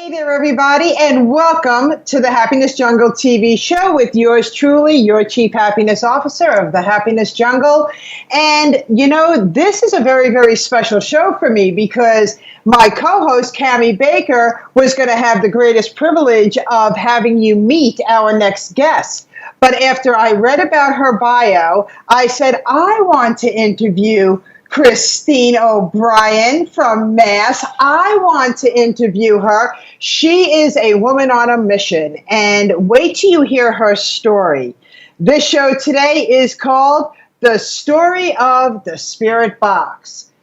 Hey there, everybody, and welcome to the Happiness Jungle TV show with yours truly, your Chief Happiness Officer of the Happiness Jungle. And, you know, this is a very, very special show for me because my co-host, Cammie Baker, was going to have the greatest privilege of having you meet our next guest. But after I read about her bio, I said, I want to interview Christin O'Brien from Mass. I want to interview her. She is a woman on a mission, and wait till you hear her story. This show today is called The Story of the Spirit Box.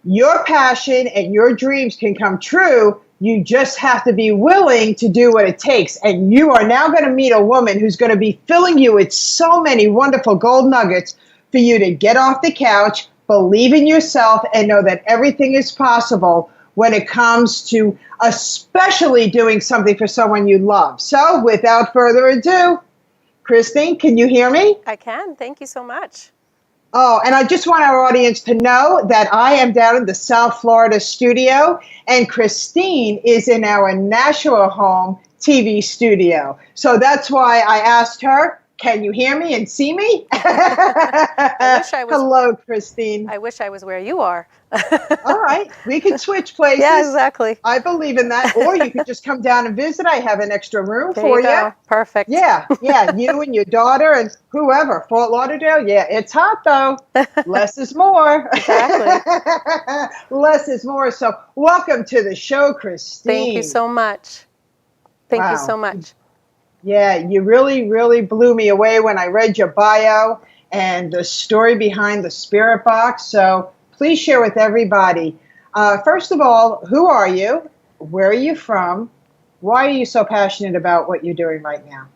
Your passion and your dreams can come true. You just have to be willing to do what it takes. And you are now going to meet a woman who's going to be filling you with so many wonderful gold nuggets for you to get off the couch, believe in yourself, and know that everything is possible when it comes to especially doing something for someone you love. So without further ado, Christin, can you hear me? I can. Thank you so much. Oh, and I just want our audience to know that I am down in the South Florida studio, and Christin is in our Nashua home TV studio. So that's why I asked her, can you hear me and see me? Hello, Christin. I wish I was where you are. All right. We can switch places. Yeah, exactly. I believe in that. Or you could just come down and visit. I have an extra room for you. Perfect. Yeah. You and your daughter and whoever. Fort Lauderdale. Yeah, it's hot, though. Less is more. Exactly. Less is more. So welcome to the show, Christin. Thank you so much. Thank you so much. Yeah, you really, really blew me away when I read your bio and the story behind the Spirit Box. So please share with everybody. First of all, who are you? Where are you from? Why are you so passionate about what you're doing right now?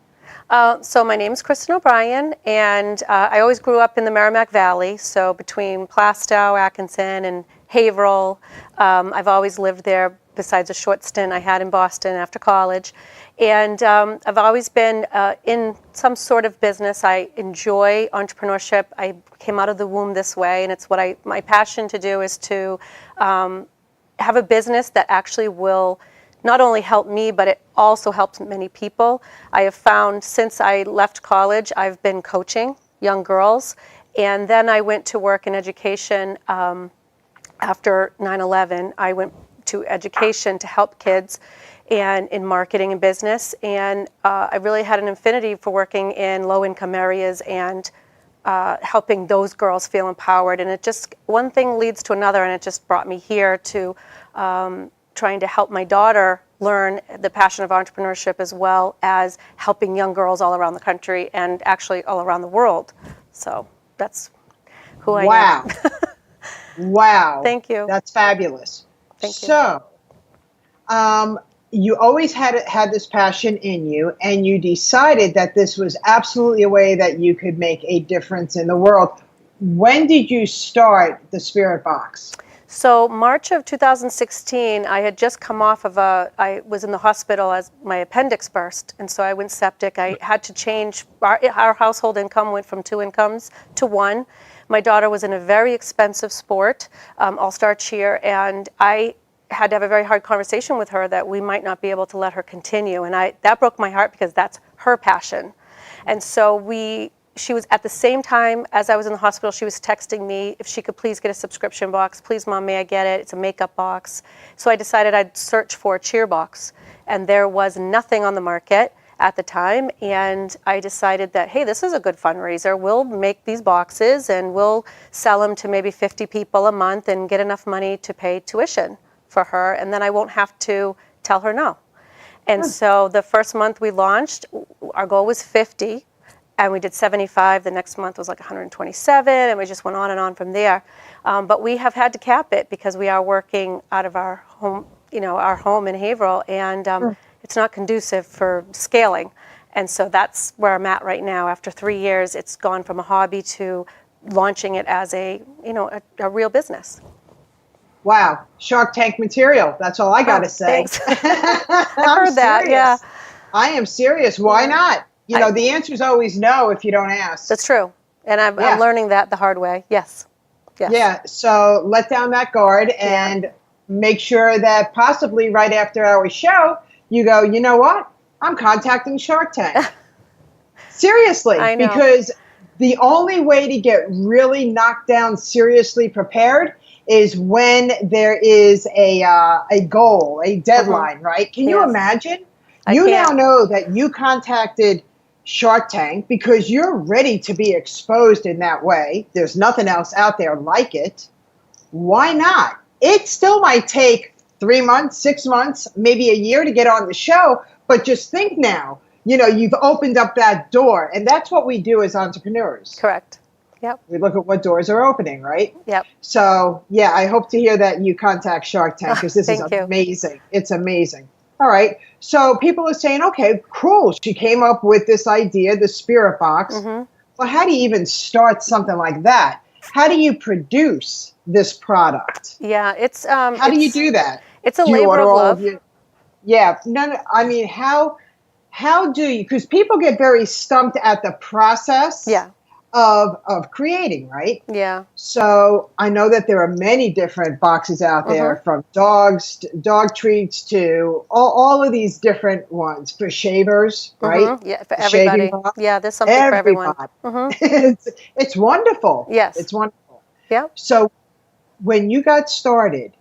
So my name is Christin O'Brien, and I always grew up in the Merrimack Valley, so between Plastow, Atkinson, and Haverhill. I've always lived there besides a short stint I had in Boston after college. And I've always been in some sort of business. I enjoy entrepreneurship. I came out of the womb this way, and it's what my passion to do is to have a business that actually will not only help me, but it also helps many people. I have found since I left college, I've been coaching young girls, and then I went to work in education after 9/11. I went to education to help kids and in marketing and business, and I really had an affinity for working in low-income areas and helping those girls feel empowered. And it just, one thing leads to another, and it just brought me here to trying to help my daughter learn the passion of entrepreneurship as well as helping young girls all around the country and actually all around the world. So that's who I am. Wow. Thank you. That's fabulous. Thank you. So, you always had this passion in you, and you decided that this was absolutely a way that you could make a difference in the world. When did you start the Spirit Box? So March of 2016, I had just come off of I was in the hospital as my appendix burst, and so I went septic. I had to change, our household income went from 2 incomes to 1. My daughter was in a very expensive sport, all-star cheer, and I had to have a very hard conversation with her that we might not be able to let her continue. And that broke my heart because that's her passion. And so she was, at the same time as I was in the hospital, she was texting me if she could please get a subscription box. Please, Mom, may I get it? It's a makeup box. So I decided I'd search for a cheer box. And there was nothing on the market at the time. And I decided that, hey, this is a good fundraiser. We'll make these boxes and we'll sell them to maybe 50 people a month and get enough money to pay tuition for her, and then I won't have to tell her no. And so the first month we launched, our goal was 50, and we did 75. The next month was like 127, and we just went on and on from there. But we have had to cap it because we are working out of our home, our home in Haverhill, and it's not conducive for scaling. And so that's where I'm at right now. After 3 years, it's gone from a hobby to launching it as a real business. Wow, Shark Tank material. That's all I got to say. Thanks. I heard that, yeah. I am serious. Why not? The answer is always no if you don't ask. That's true. And I'm learning that the hard way. Yes. Yeah, so let down that guard and make sure that possibly right after our show, you go, you know what? I'm contacting Shark Tank. Seriously, I know. because the only way to get really knocked down, seriously prepared is when there is a goal, a deadline, right? Can you Yes. imagine? I You now can't. know that you contacted Shark Tank because you're ready to be exposed in that way. There's nothing else out there like it. Why not? It still might take 3 months, 6 months, maybe a year to get on the show, but just think now, you've opened up that door, and that's what we do as entrepreneurs. Correct. Yep. We look at what doors are opening, right? Yep. So, yeah, I hope to hear that you contact Shark Tank because this is Thank you. amazing. It's amazing. All right. So people are saying, okay, cool. She came up with this idea, the spirit box. Well, how do you even start something like that? How do you produce this product? Yeah, How do you do that? It's a Do you labor order of all love. of your? Yeah. No. I mean, how do you? Because people get very stumped at the process. Yeah. Of creating, right? Yeah. So I know that there are many different boxes out there, from dog treats to all of these different ones for shavers, right? Yeah, for The shaving everybody. box. Yeah, there's something for everyone. It's wonderful. Yes. It's wonderful. Yep. So when you got started,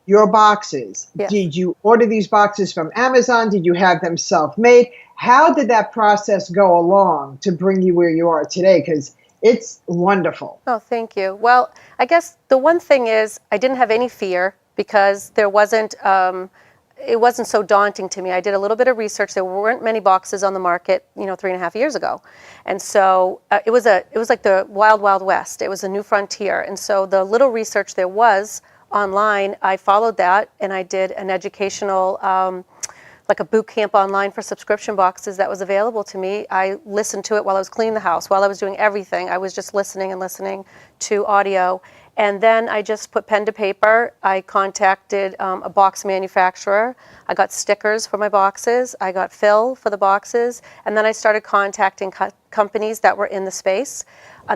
your boxes, Yes. did you order these boxes from Amazon? Did you have them self-made? How did that process go along to bring you where you are today? Because it's wonderful. Oh, thank you. Well, I guess the one thing is I didn't have any fear because there wasn't, it wasn't so daunting to me. I did a little bit of research. There weren't many boxes on the market, 3.5 years ago. And so it was like the wild, wild west. It was a new frontier. And so the little research there was online, I followed that and I did an educational, like a boot camp online for subscription boxes that was available to me. I listened to it while I was cleaning the house, while I was doing everything. I was just listening and listening to audio. And then I just put pen to paper. I contacted a box manufacturer. I got stickers for my boxes. I got fill for the boxes. And then I started contacting companies that were in the space.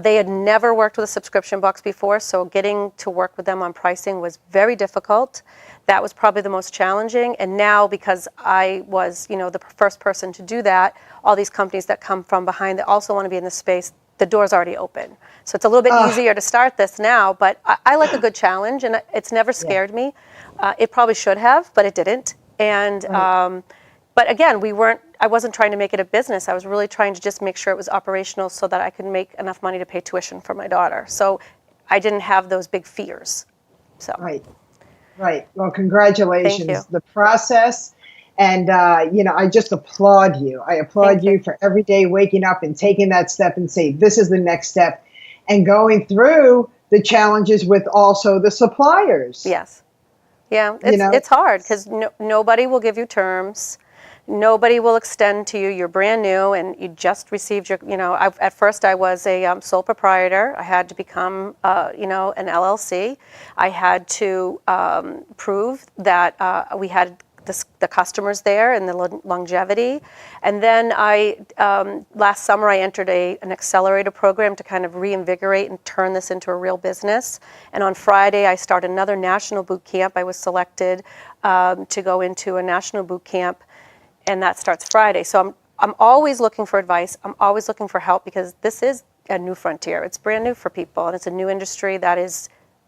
They had never worked with a subscription box before, so getting to work with them on pricing was very difficult. That was probably the most challenging. And now, because I was, the first person to do that, all these companies that come from behind that also want to be in the space, the door's already open. So it's a little bit easier to start this now, but I like a good challenge, and it's never scared me. It probably should have, but it didn't. And but again, I wasn't trying to make it a business. I was really trying to just make sure it was operational so that I could make enough money to pay tuition for my daughter. So I didn't have those big fears. So. Right. Well, congratulations. Thank you. The process. And, I just applaud you. I applaud you for every day waking up and taking that step and say, this is the next step, and going through the challenges with also the suppliers. Yes. Yeah, it's hard because nobody will give you terms. Nobody will extend to you. You're brand new and you just received your, at first I was a sole proprietor. I had to become, an LLC. I had to prove that we had the customers there and the longevity. And then last summer I entered an accelerator program to kind of reinvigorate and turn this into a real business. And on Friday I started another national boot camp. I was selected to go into a national boot camp, and that starts Friday. So I'm always looking for advice. I'm always looking for help because this is a new frontier. It's brand new for people, and it's a new industry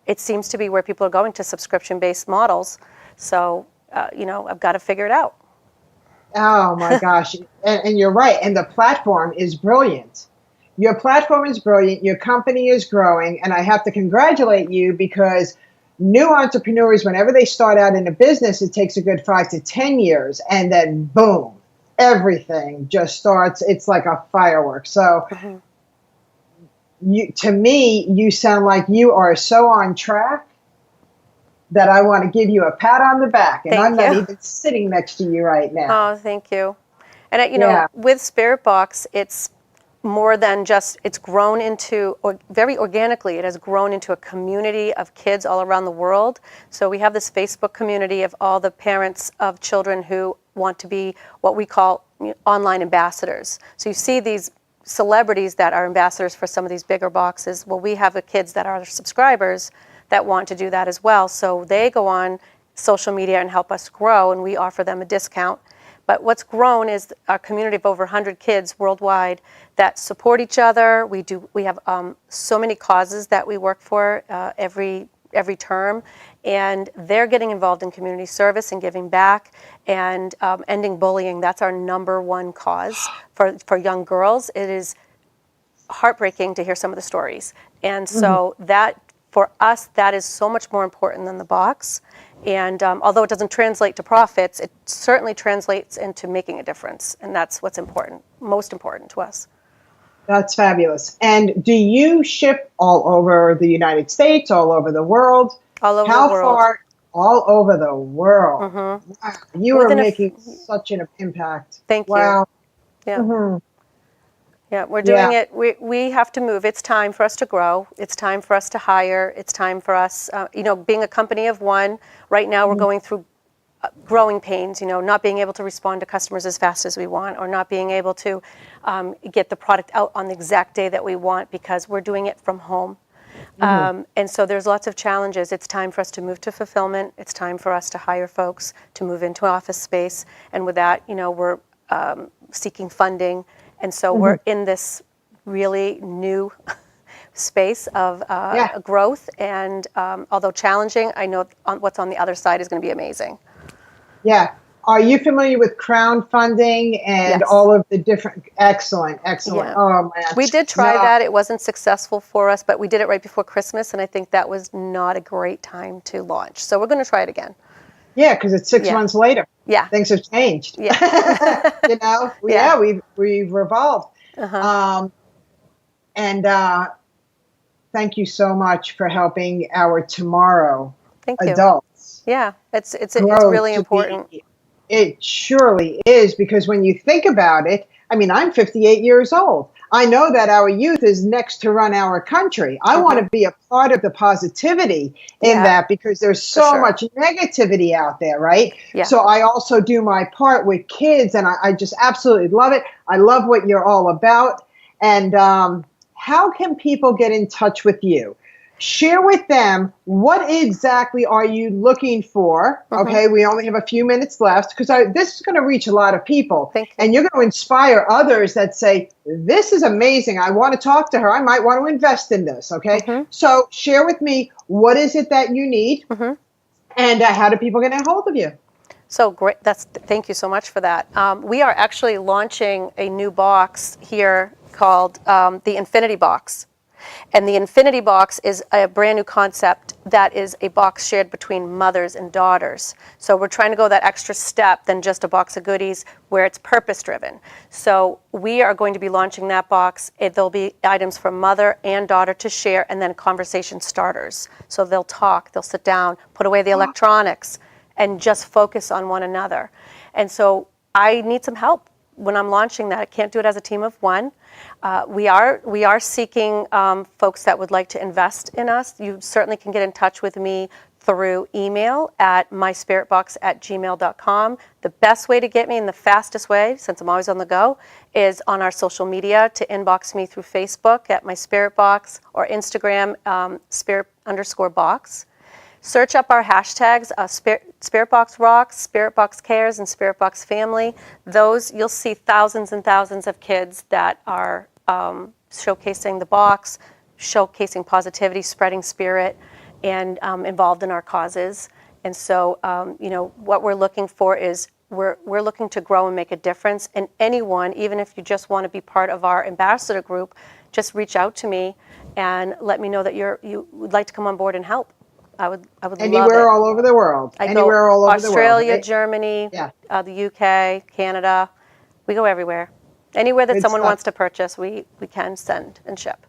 it seems to be where people are going to subscription-based models. So I've got to figure it out. Oh my gosh. And you're right. And the platform is brilliant. Your platform is brilliant. Your company is growing. And I have to congratulate you because new entrepreneurs, whenever they start out in a business, it takes a good 5 to 10 years. And then boom, everything just starts. It's like a firework. So to me, you sound like you are so on track that I want to give you a pat on the back. And I'm not even sitting next to you right now. Oh, thank you. And, with Spirit Box, it's more than just, it's grown into, or very organically, it has grown into a community of kids all around the world. So we have this Facebook community of all the parents of children who want to be what we call online ambassadors. So you see these celebrities that are ambassadors for some of these bigger boxes. Well, we have the kids that are subscribers that want to do that as well. So they go on social media and help us grow, and we offer them a discount. But what's grown is our community of over 100 kids worldwide that support each other. We have so many causes that we work for every term, and they're getting involved in community service and giving back and ending bullying. That's our number one cause for young girls. It is heartbreaking to hear some of the stories, and so that for us, that is so much more important than the box. And although it doesn't translate to profits, it certainly translates into making a difference, and that's what's important, most important to us. That's fabulous. And do you ship all over the United States, all over the world? All over How the world. far? All over the world. Wow. You are making such an impact. Thank you. Wow. Yeah. Yeah, we're doing it. We have to move. It's time for us to grow. It's time for us to hire. It's time for us, being a company of one. Right now, we're going through growing pains, not being able to respond to customers as fast as we want, or not being able to get the product out on the exact day that we want because we're doing it from home. And so there's lots of challenges. It's time for us to move to fulfillment. It's time for us to hire folks, to move into office space. And with that, we're seeking funding. And so we're in this really new space of growth. And although challenging, I know what's on the other side is going to be amazing. Yeah. Are you familiar with crowdfunding and all of the different? Excellent. Yeah. Oh, man. We did try that. It wasn't successful for us, but we did it right before Christmas. And I think that was not a great time to launch. So we're going to try it again. Yeah, because it's 6 months later. Yeah. Things have changed. Yeah. We've revolved. Thank you so much for helping our tomorrow adults. Yeah, it's really important. It surely is, because when you think about it, I mean, I'm 58 years old. I know that our youth is next to run our country. I want to be a part of the positivity in that, because there's so much negativity out there, right? Yeah. So I also do my part with kids, and I just absolutely love it. I love what you're all about. And how can people get in touch with you? Share with them, what exactly are you looking for? Okay, we only have a few minutes left, because this is going to reach a lot of people. And you're going to inspire others that say, this is amazing. I want to talk to her. I might want to invest in this. Okay, so share with me, what is it that you need? And how do people get a hold of you? So great. Thank you so much for that. We are actually launching a new box here called the Infinity Box. And the Infinity Box is a brand new concept that is a box shared between mothers and daughters. So we're trying to go that extra step than just a box of goodies, where it's purpose driven. So we are going to be launching that box. There'll be items for mother and daughter to share, and then conversation starters. So they'll talk, they'll sit down, put away the electronics, and just focus on one another. And so I need some help when I'm launching that. I can't do it as a team of one. We are seeking folks that would like to invest in us. You certainly can get in touch with me through email at myspiritbox@gmail.com. The best way to get me, and the fastest way, since I'm always on the go, is on our social media, to inbox me through Facebook at My Spirit Box, or Instagram, Spirit_Box. Search up our hashtags, Spirit Box Rocks, Spirit Box Cares, and Spirit Box Family. Those, you'll see thousands and thousands of kids that are showcasing the box, showcasing positivity, spreading spirit, and involved in our causes. And so, what we're looking for is we're looking to grow and make a difference. And anyone, even if you just want to be part of our ambassador group, just reach out to me and let me know that you would like to come on board and help. I would anywhere love it. all over the world. Anywhere all over the world. Australia, right? Germany, the UK, Canada. We go everywhere. Anywhere that someone wants to purchase, we can send and ship.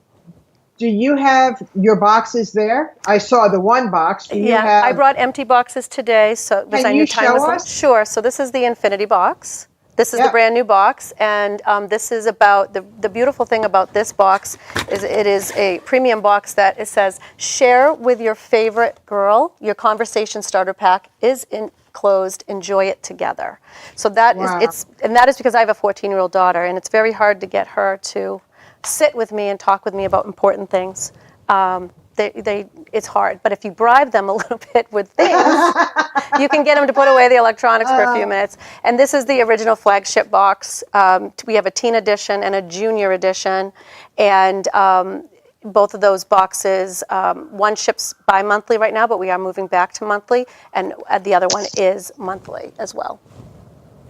Do you have your boxes there? I saw the one box. Do you have... I brought empty boxes today, so because I knew time was sure. So this is the Infinity Box. This is the brand new box, and this is about the beautiful thing about this box is it is a premium box that it says, share with your favorite girl. Your conversation starter pack is enclosed. Enjoy it together. So that is that is because I have a 14-year-old daughter, and it's very hard to get her to sit with me and talk with me about important things. it's hard. But if you bribe them a little bit with things, you can get them to put away the electronics for a few minutes. And this is the original flagship box. We have a teen edition and a junior edition. And both of those boxes, one ships bi-monthly right now, but we are moving back to monthly. And the other one is monthly as well.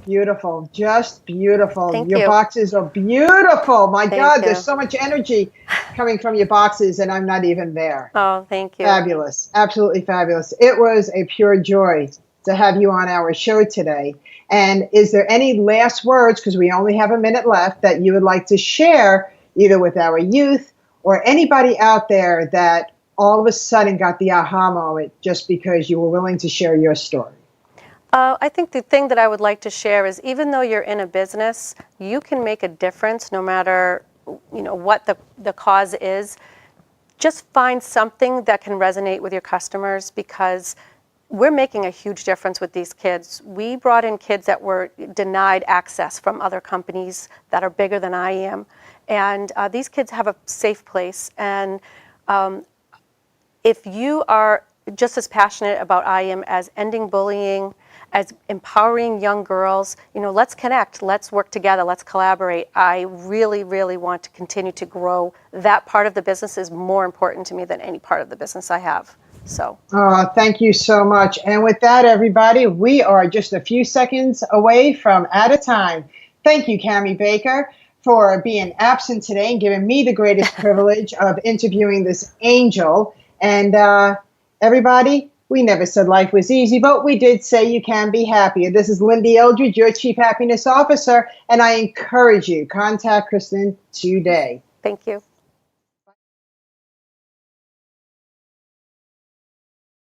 Beautiful, just beautiful. Thank Your you. boxes are beautiful. My God, you. there's so much energy coming from your boxes, and I'm not even there. Oh, thank you. Fabulous, absolutely fabulous. It was a pure joy to have you on our show today. And is there any last words, because we only have a minute left, that you would like to share either with our youth or anybody out there that all of a sudden got the aha moment just because you were willing to share your story? I think the thing that I would like to share is, even though you're in a business, you can make a difference no matter what the cause is. Just find something that can resonate with your customers, because we're making a huge difference with these kids. We brought in kids that were denied access from other companies that are bigger than I am. And these kids have a safe place. And if you are just as passionate about I am as ending bullying, as empowering young girls, let's connect, let's work together, let's collaborate. I really, really want to continue to grow. That part of the business is more important to me than any part of the business I have. So. Thank you so much. And with that, everybody, we are just a few seconds away from out of time. Thank you, Cammie Baker, for being absent today and giving me the greatest privilege of interviewing this angel. And everybody, we never said life was easy, but we did say you can be happy. This is Lyn-Dee Eldridge, your Chief Happiness Officer, and I encourage you, contact Christin today. Thank you.